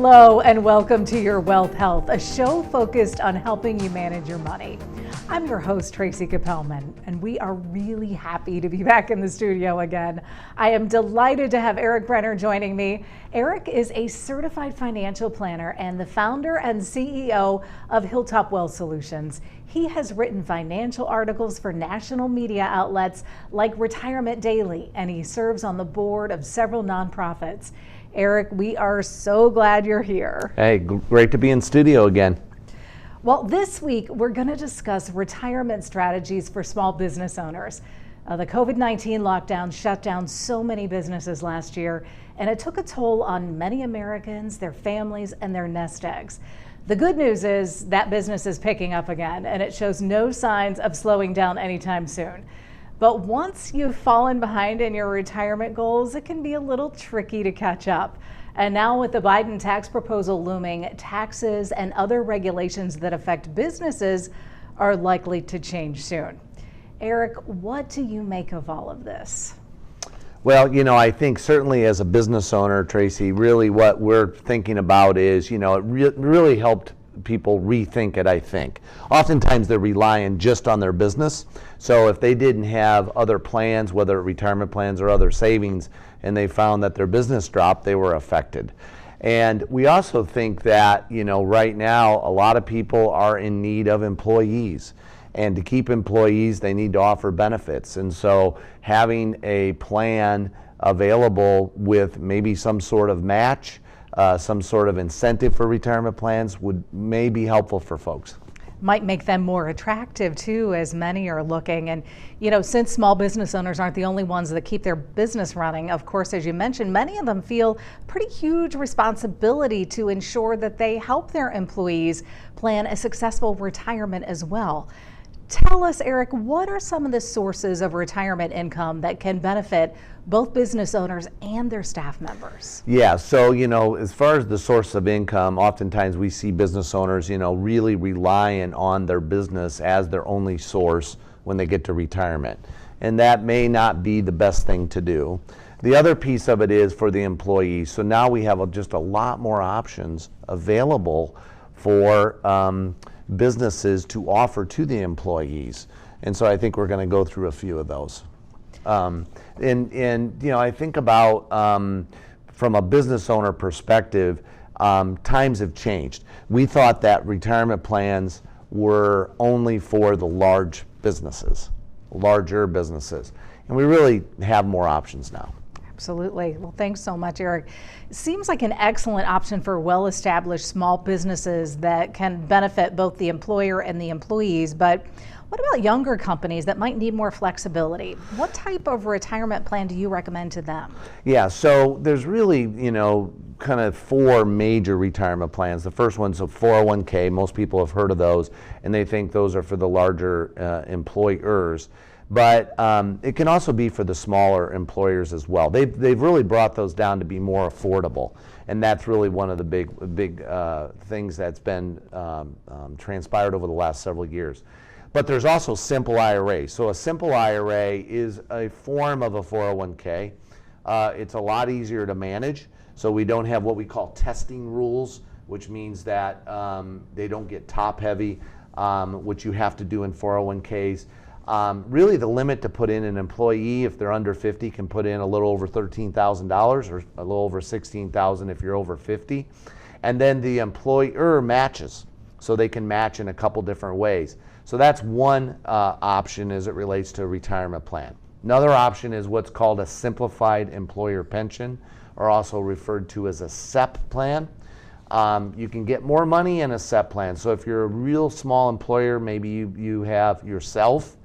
Hello and welcome to Your Wealth Health, a show focused on helping you manage your money. I'm your host, 𝘁𝗵𝗶𝘀, and we are really happy to be back in the studio again. I am delighted to have Eric Brenner joining me. Eric is a certified financial planner and the founder and CEO of Hilltop Wealth Solutions. He has written financial articles for national media outlets like Retirement Daily, and he serves on the board of several nonprofits. Eric, we are so glad you're here. Hey, great to be in studio again. Well, this week we're going to discuss retirement strategies for small business owners. The COVID-19 lockdown shut down so many businesses last year, and it took a toll on many Americans, their families, and their nest eggs. The good news is that business is picking up again, and it shows no signs of slowing down anytime soon. But once you've fallen behind in your retirement goals, it can be a little tricky to catch up. And now with the Biden tax proposal looming, taxes and other regulations that affect businesses are likely to change soon. Eric, what do you make of all of this? Well, I think certainly as a business owner, Tracy, really what we're thinking about is, it really helped people rethink it, I think. Oftentimes they're relying just on their business. So if they didn't have other plans, whether retirement plans or other savings, and they found that their business dropped, they were affected. And we also think that, right now, a lot of people are in need of employees. And to keep employees, they need to offer benefits. And so having a plan available with maybe some sort of match, some sort of incentive for retirement plans may be helpful for folks. Might make them more attractive too, as many are looking. And since small business owners aren't the only ones that keep their business running, of course, as you mentioned, many of them feel pretty huge responsibility to ensure that they help their employees plan a successful retirement as well. Tell us, Eric, what are some of the sources of retirement income that can benefit both business owners and their staff members? Yeah, so, as far as the source of income, oftentimes we see business owners, really relying on their business as their only source when they get to retirement. And that may not be the best thing to do. The other piece of it is for the employees. So now we have just a lot more options available for businesses to offer to the employees. And so I think we're going to go through a few of those. I think about from a business owner perspective, times have changed. We thought that retirement plans were only for the larger businesses, and we really have more options now. Absolutely. Well, thanks so much, Eric. It seems like an excellent option for well-established small businesses that can benefit both the employer and the employees. But what about younger companies that might need more flexibility? What type of retirement plan do you recommend to them? Yeah, so there's really, kind of four major retirement plans. The first one's a 401k. Most people have heard of those, and they think those are for the larger employers. But it can also be for the smaller employers as well. They've really brought those down to be more affordable, and that's really one of the big things that's been transpired over the last several years. But there's also simple IRAs. So a simple IRA is a form of a 401k. It's a lot easier to manage. So we don't have what we call testing rules, which means that they don't get top heavy, which you have to do in 401ks. Really the limit to put in an employee, if they're under 50, can put in a little over $13,000 or a little over $16,000 if you're over 50. And then the employer matches, so they can match in a couple different ways. So that's one option as it relates to a retirement plan. Another option is what's called a simplified employer pension, or also referred to as a SEP plan. You can get more money in a SEP plan. So if you're a real small employer, maybe you have yourself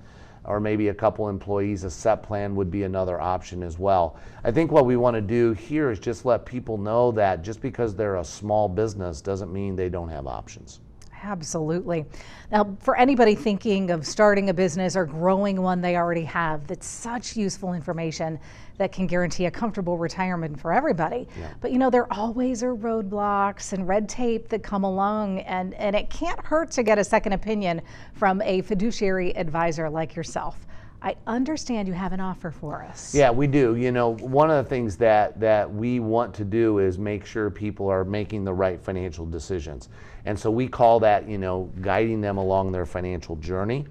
or maybe a couple employees, a SEP plan would be another option as well. I think what we want to do here is just let people know that just because they're a small business doesn't mean they don't have options. Absolutely. Now, for anybody thinking of starting a business or growing one they already have, that's such useful information that can guarantee a comfortable retirement for everybody. Yeah. But there always are roadblocks and red tape that come along, and it can't hurt to get a second opinion from a fiduciary advisor like yourself. I understand you have an offer for us. Yeah, we do. You know, one of the things that we want to do is make sure people are making the right financial decisions. And so we call that, you know, guiding them along their financial journey.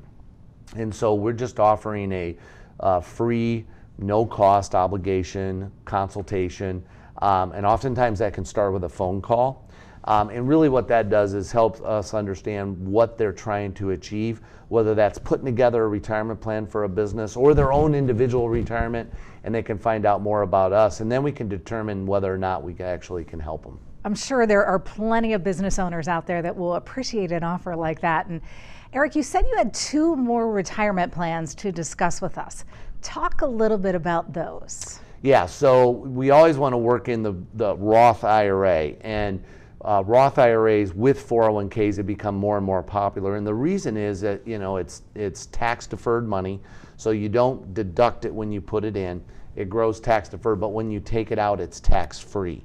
And so we're just offering a free, no cost obligation consultation. And oftentimes that can start with a phone call. And really what that does is help us understand what they're trying to achieve, whether that's putting together a retirement plan for a business or their own individual retirement, and they can find out more about us. And then we can determine whether or not we actually can help them. I'm sure there are plenty of business owners out there that will appreciate an offer like that. And Eric, you said you had 2 more retirement plans to discuss with us. Talk a little bit about those. Yeah, so we always want to work in the Roth IRA, and Roth IRAs with 401ks have become more and more popular, and the reason is that, you know, it's tax deferred money, so you don't deduct it when you put it in. It grows tax deferred, but when you take it out, it's tax free.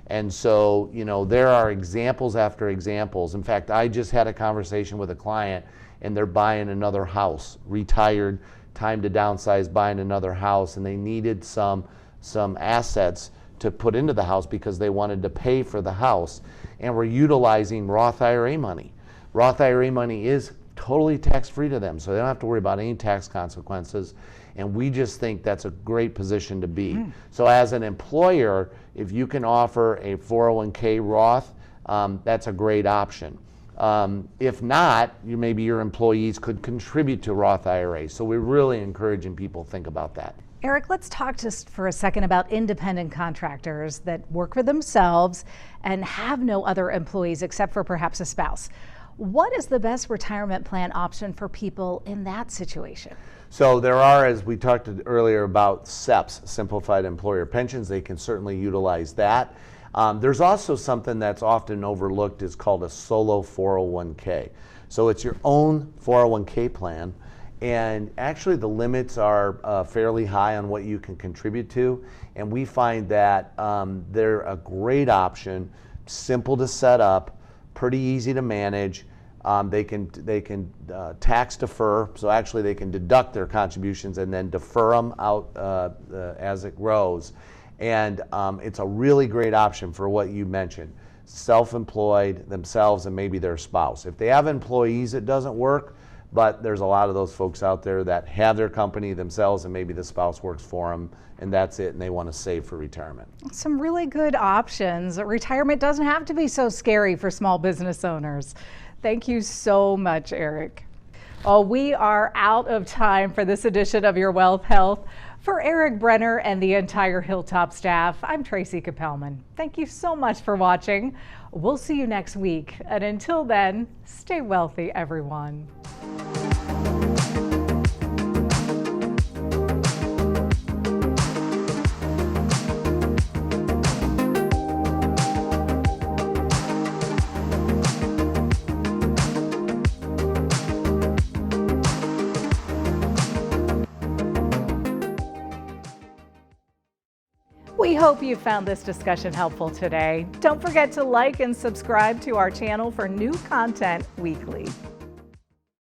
And so, you know, there are examples after examples. In fact, I just had a conversation with a client, and they're buying another house, retired, time to downsize, buying another house, and they needed some assets to put into the house because they wanted to pay for the house, and we're utilizing Roth IRA money. Roth IRA money is totally tax-free to them, so they don't have to worry about any tax consequences, and we just think that's a great position to be. So as an employer, if you can offer a 401k Roth, that's a great option. If not, maybe your employees could contribute to Roth IRA, so we're really encouraging people to think about that. Eric, let's talk just for a second about independent contractors that work for themselves and have no other employees except for perhaps a spouse. What is the best retirement plan option for people in that situation? So there are, as we talked earlier about SEPs, Simplified Employer Pensions, they can certainly utilize that. There's also something that's often overlooked is called a solo 401k. So it's your own 401k plan. And actually the limits are fairly high on what you can contribute to, and we find that they're a great option, simple to set up, pretty easy to manage. They can tax defer, so actually they can deduct their contributions and then defer them out as it grows. And it's a really great option for what you mentioned, self-employed, themselves, and maybe their spouse. If they have employees, it doesn't work. But there's a lot of those folks out there that have their company themselves and maybe the spouse works for them and that's it, and they want to save for retirement. Some really good options. Retirement doesn't have to be so scary for small business owners. Thank you so much, Eric. Oh, we are out of time for this edition of Your Wealth Health. For Eric Brenner and the entire Hilltop staff, I'm 𝘁𝗵𝗶𝘀. Thank you so much for watching. We'll see you next week. And until then, stay wealthy, everyone. We hope you found this discussion helpful today. Don't forget to like and subscribe to our channel for new content weekly.